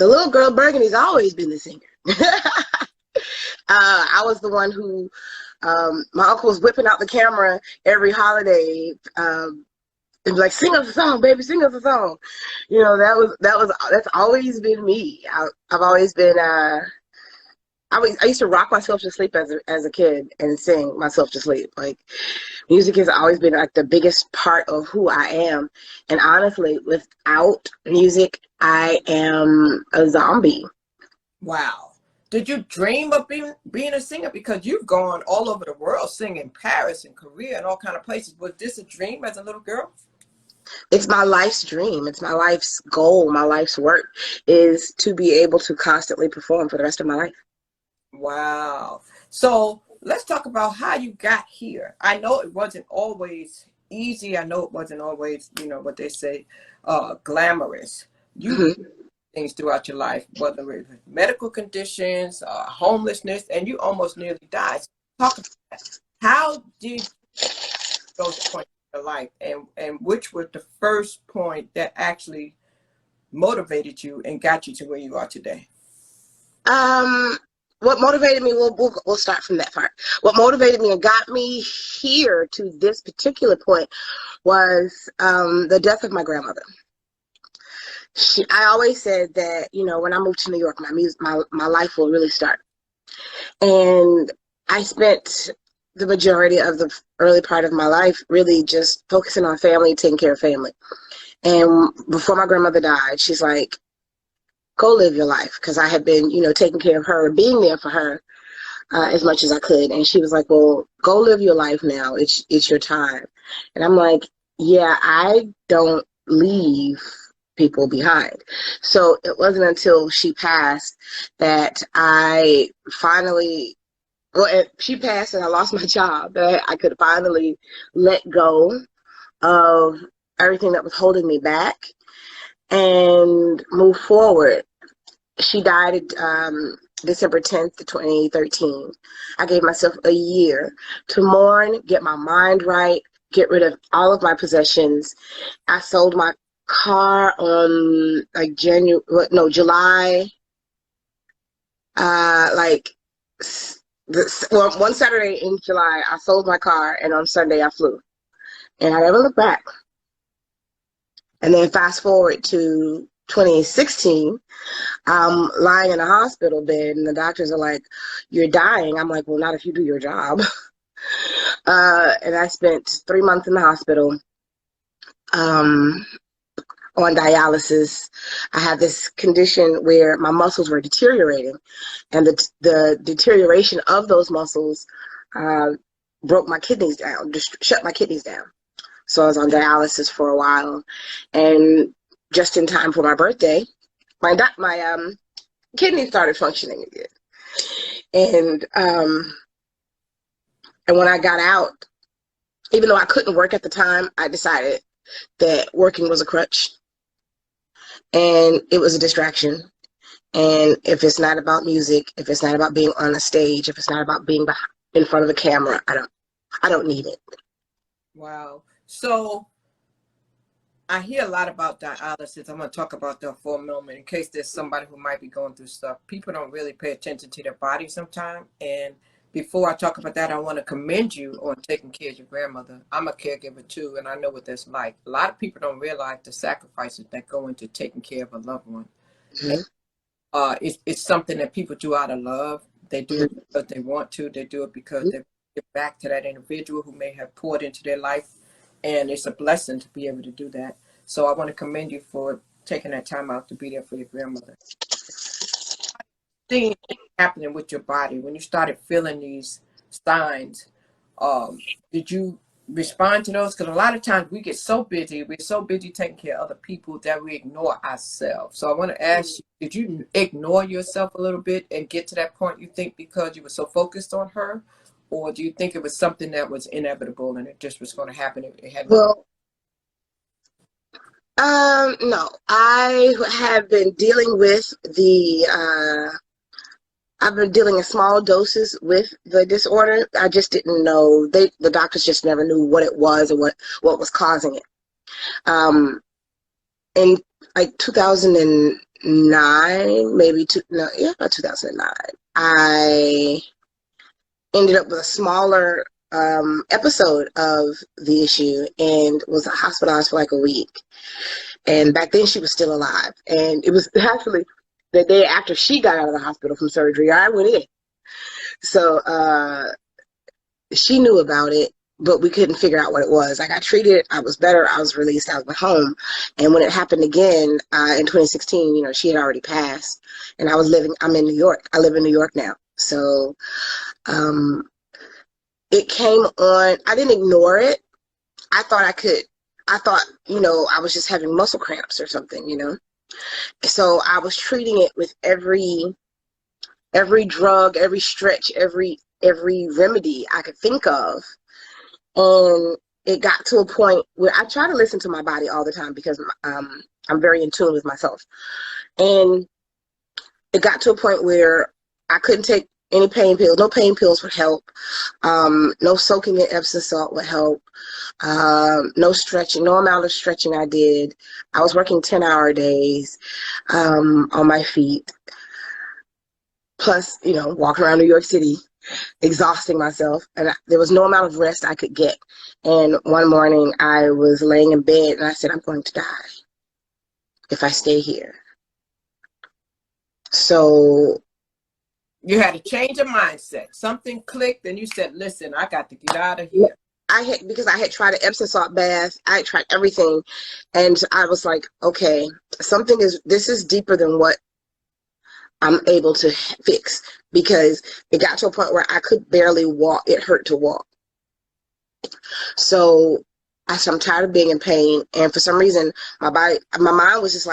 the little girl Burgundy's always been the singer. I was the one who, my uncle was whipping out the camera every holiday, and be like, sing us a song, baby, sing us a song. You know, that's always been me. I've always been, I used to rock myself to sleep as a kid and sing myself to sleep. Like, music has always been like the biggest part of who I am. And honestly, without music, I am a zombie. Wow. Did you dream of being a singer? Because you've gone all over the world singing, Paris and Korea and all kind of places. Was this a dream as a little girl? It's my life's dream. It's my life's goal. My life's work is to be able to constantly perform for the rest of my life. Wow. So let's talk about how you got here. I know it wasn't always easy. I know it wasn't always, you know, what they say, glamorous. You things throughout your life, whether it was medical conditions, homelessness, and you almost nearly died. So talk about that. How did those points in your life, and which was the first point that actually motivated you and got you to where you are today? What motivated me, we'll start from that part. What motivated me and got me here to this particular point was the death of my grandmother. I always said that, you know, when I moved to New York, my life will really start. And I spent the majority of the early part of my life really just focusing on family, taking care of family. And before my grandmother died, she's like, go live your life. Because I had been, you know, taking care of her, being there for her as much as I could. And she was like, well, go live your life now. It's your time. And I'm like, yeah, I don't leave people behind. So it wasn't until she passed that I finally, well, she passed and I lost my job, that I could finally let go of everything that was holding me back and move forward. She died December 10th, 2013. I gave myself a year to mourn, get my mind right, get rid of all of my possessions. I sold my car on like July, one Saturday in July, I sold my car, and on Sunday I flew. And I never looked back. And then fast forward to 2016, I'm lying in a hospital bed, and the doctors are like, you're dying. I'm like, well, not if you do your job. And I spent 3 months in the hospital on dialysis. I had this condition where my muscles were deteriorating, and the deterioration of those muscles broke my kidneys down, just shut my kidneys down. So I was on dialysis for a while, and just in time for my birthday, my kidney started functioning again. And when I got out, even though I couldn't work at the time, I decided that working was a crutch and it was a distraction. And if it's not about music, if it's not about being on a stage, if it's not about being in front of a camera, I don't need it. Wow. So I hear a lot about dialysis. I'm going to talk about that for a moment in case there's somebody who might be going through stuff. People don't really pay attention to their body sometimes. And before I talk about that, I want to commend you on taking care of your grandmother. I'm a caregiver too, and I know what that's like. A lot of people don't realize the sacrifices that go into taking care of a loved one. Mm-hmm. It's something that people do out of love. They do it because they want to. They do it because they give back to that individual who may have poured into their life. And it's a blessing to be able to do that. So I want to commend you for taking that time out to be there for your grandmother. Things happening with your body when you started feeling these signs, did you respond to those? Because a lot of times we get so busy, we're so busy taking care of other people that we ignore ourselves. So I want to ask you, did you ignore yourself a little bit and get to that point, you think, because you were so focused on her? Or do you think it was something that was inevitable and it just was going to happen? It had no. I have been dealing with I've been dealing in small doses with the disorder. I just didn't know. The doctors just never knew what it was and what was causing it. In like 2009, maybe about 2009. I ended up with a smaller episode of the issue and was hospitalized for like a week. And back then she was still alive. And it was actually the day after she got out of the hospital from surgery, I went in. So she knew about it, but we couldn't figure out what it was. I got treated. I was better. I was released. I went home. And when it happened again in 2016, you know, she had already passed. And I'm in New York. I live in New York now. So it came on. I didn't ignore it. I thought, you know, I was just having muscle cramps or something, you know. So I was treating it with every drug, every stretch, every remedy I could think of. And it got to a point where I try to listen to my body all the time because I'm very in tune with myself. And it got to a point where I couldn't take any pain pills. No pain pills would help. No soaking in Epsom salt would help. No stretching, no amount of stretching I did. I was working 10-hour days on my feet. Plus, you know, walking around New York City, exhausting myself. And there was no amount of rest I could get. And one morning I was laying in bed and I said, I'm going to die if I stay here. So you had a change of mindset. Something clicked and you said, listen, I got to get out of here. Because I had tried an Epsom salt bath. I had tried everything. And I was like, okay, this is deeper than what I'm able to fix, because it got to a point where I could barely walk. It hurt to walk. So I said, I'm tired of being in pain. And for some reason, my mind was just like,